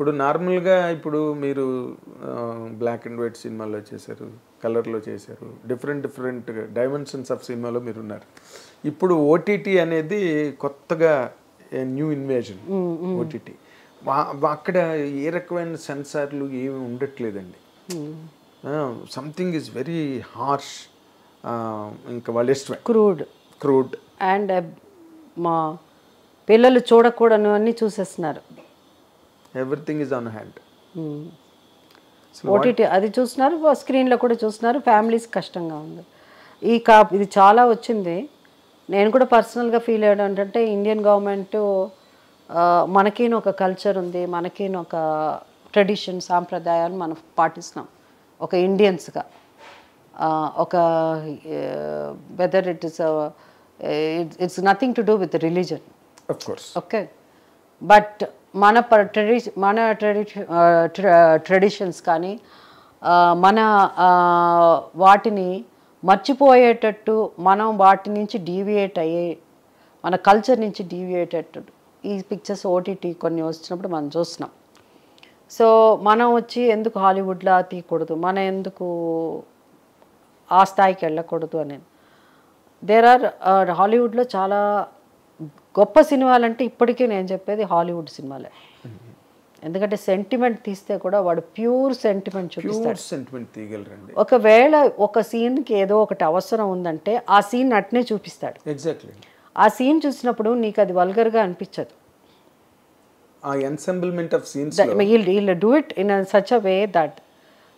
ఇప్పుడు నార్మల్గా ఇప్పుడు మీరు బ్లాక్ అండ్ వైట్ సినిమాలో చేశారు, కలర్లో చేశారు, డిఫరెంట్ డైమెన్షన్స్ ఆఫ్ సినిమాలో మీరు ఉన్నారు. ఇప్పుడు ఓటీటీ అనేది కొత్తగా న్యూ ఇన్వేజన్. ఓటీటీ అక్కడ ఏ రకమైన సెన్సార్లు ఏమి ఉండట్లేదండి. సంథింగ్ ఈజ్ వెరీ హార్ష్, ఇంకా వాళ్ళ ఇష్టమే, క్రూడ్ అండ్ మా పిల్లలు చూడకూడని అన్నీ చూసేస్తున్నారు. Everything is on hand. OTT అది చూస్తున్నారు, స్క్రీన్లో కూడా చూస్తున్నారు. ఫ్యామిలీస్ కష్టంగా ఉంది. ఇది చాలా వచ్చింది. నేను కూడా పర్సనల్గా ఫీల్ అయ్యాడు ఏంటంటే ఇండియన్ గవర్నమెంట్ మనకిన ఒక కల్చర్ ఉంది, మనకిన ఒక ట్రెడిషన్ సాంప్రదాయాలు మనం పాటిస్తున్నాం ఒక ఇండియన్స్గా. ఒక whether it's nothing to do with religion, okay, but మన ట్రెడిషన్స్ కానీ మన వాటిని మర్చిపోయేటట్టు, మనం వాటి నుంచి డీవియేట్ అయ్యే, మన కల్చర్ నుంచి డీవియేట్ అయ్యేటట్టు ఈ పిక్చర్స్ ఓటీటీ కొన్ని వచ్చినప్పుడు మనం చూస్తున్నాం. సో మనం వచ్చి ఎందుకు హాలీవుడ్లా తీయకూడదు, మనం ఎందుకు ఆ స్థాయికి వెళ్ళకూడదు అని. హాలీవుడ్లో చాలా గొప్ప సినిమాలంటే ఇప్పటికీ నేను చెప్పేది హాలీవుడ్ సినిమాలే. ఎందుకంటే సెంటిమెంట్ తీస్తే కూడా వాడు ప్యూర్ సెంటిమెంట్ చూపిస్తాడు. ఒకవేళ ఒక సీన్కి ఏదో ఒకటి అవసరం ఉందంటే ఆ సీన్ అట్నే చూపిస్తాడు. ఎగ్జాక్ట్లీ. ఆ సీన్ చూసినప్పుడు నీకు అది వల్గర్గా అనిపించదు. వీళ్ళు do it in such a way that,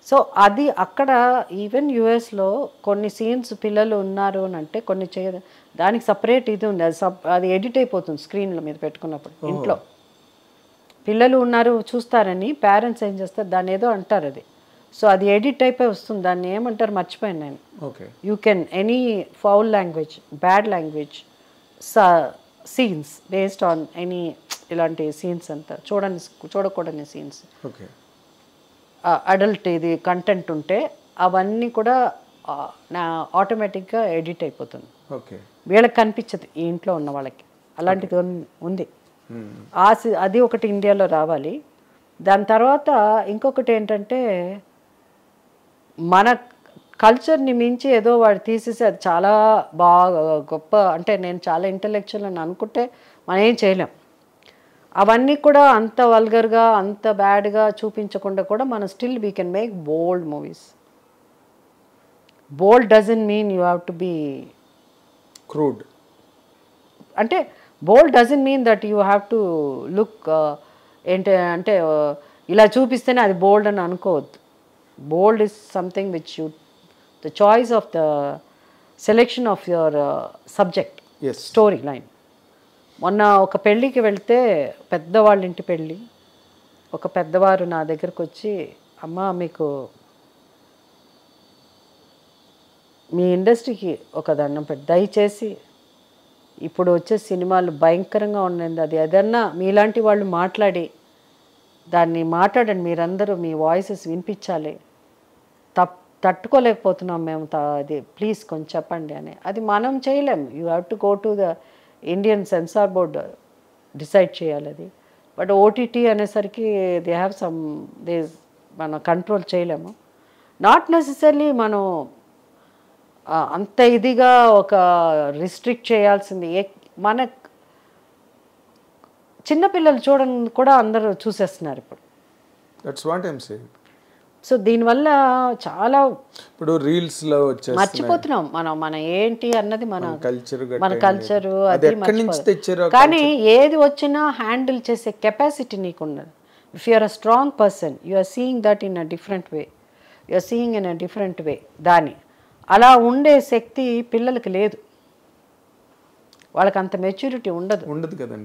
so అది అక్కడ ఈవెన్ యుఎస్లో కొన్ని సీన్స్ పిల్లలు ఉన్నారు అని అంటే కొన్ని దానికి సపరేట్ ఇది ఉంది, అది ఎడిట్ అయిపోతుంది స్క్రీన్ల మీద పెట్టుకున్నప్పుడు. ఇంట్లో పిల్లలు ఉన్నారు చూస్తారని పేరెంట్స్ ఏం చేస్తారు, దాన్ని ఏదో అంటారు అది, సో అది ఎడిట్ అయిపోయి వస్తుంది. దాన్ని ఏమంటారు మర్చిపోయాను నేను. You can any foul language, bad language scenes based on any ఇలాంటి సీన్స్ అంతా చూడకూడని సీన్స్, అడల్ట్ ఇది కంటెంట్ ఉంటే అవన్నీ కూడా ఆటోమేటిక్గా ఎడిట్ అయిపోతుంది. వీళ్ళకి కనిపించదు, ఈ ఇంట్లో ఉన్న వాళ్ళకి. అలాంటిది ఉంది. అది ఒకటి ఇండియాలో రావాలి. దాని తర్వాత ఇంకొకటి ఏంటంటే మన కల్చర్ని మించి ఏదో వాడు తీసేసి అది చాలా బాగా గొప్ప, అంటే నేను చాలా ఇంటలెక్చువల్ అని అనుకుంటే మనం ఏం చేయలేం. అవన్నీ కూడా అంత వల్గర్గా అంత బ్యాడ్గా చూపించకుండా కూడా మనం still we can make bold movies. Bold doesn't mean you have to be crude. అంటే bold doesn't mean that you have to look అంటే ఇలా చూపిస్తేనే అది బోల్డ్ అని అనుకోవద్దు. Bold is something which you the choice of the selection of your subject, story line. మొన్న ఒక పెళ్ళికి వెళ్తే, పెద్దవాళ్ళ ఇంటి పెళ్ళి, ఒక పెద్దవారు నా దగ్గరకు వచ్చి, అమ్మ మీకు మీ ఇండస్ట్రీకి ఒక దండం పెట్టి దయచేసి ఇప్పుడు వచ్చే సినిమాలు భయంకరంగా ఉన్నది, అది ఏదన్నా మీలాంటి వాళ్ళు మాట్లాడి దాన్ని మాట్లాడండి, మీరందరూ మీ వాయిసెస్ వినిపించాలి, తట్టుకోలేకపోతున్నాం మేము, అది ప్లీజ్ కొంచెం చెప్పండి అని. అది మనం చేయలేం. You have to go to the Indian censor board decide చేయాలి అది. బట్ ఓటీటీ అనేసరికి దే హ్యావ్ సమ్ మనం కంట్రోల్ చేయలేము. నాట్ నెసెసరీ మనం అంత ఇదిగా ఒక రిస్ట్రిక్ట్ చేయాల్సింది. మన చిన్నపిల్లలు చూడని కూడా అందరూ చూసేస్తున్నారు ఇప్పుడు. That's what I'm saying. So దీనివల్ల చాలా ఇప్పుడు రీల్స్లో మర్చిపోతున్నాం మన ఏంటి అన్నది, మన కల్చరు అది మర్చిపోతున్నాం. కానీ ఏది వచ్చినా హ్యాండిల్ చేసే కెపాసిటీ నీకు ఉన్నది. If you are a strong person, you are seeing that in a different way, you are seeing in a different way. దాన్ని అలా ఉండే శక్తి పిల్లలకి లేదు, వాళ్ళకి అంత మెచ్యూరిటీ ఉండదు కదండి.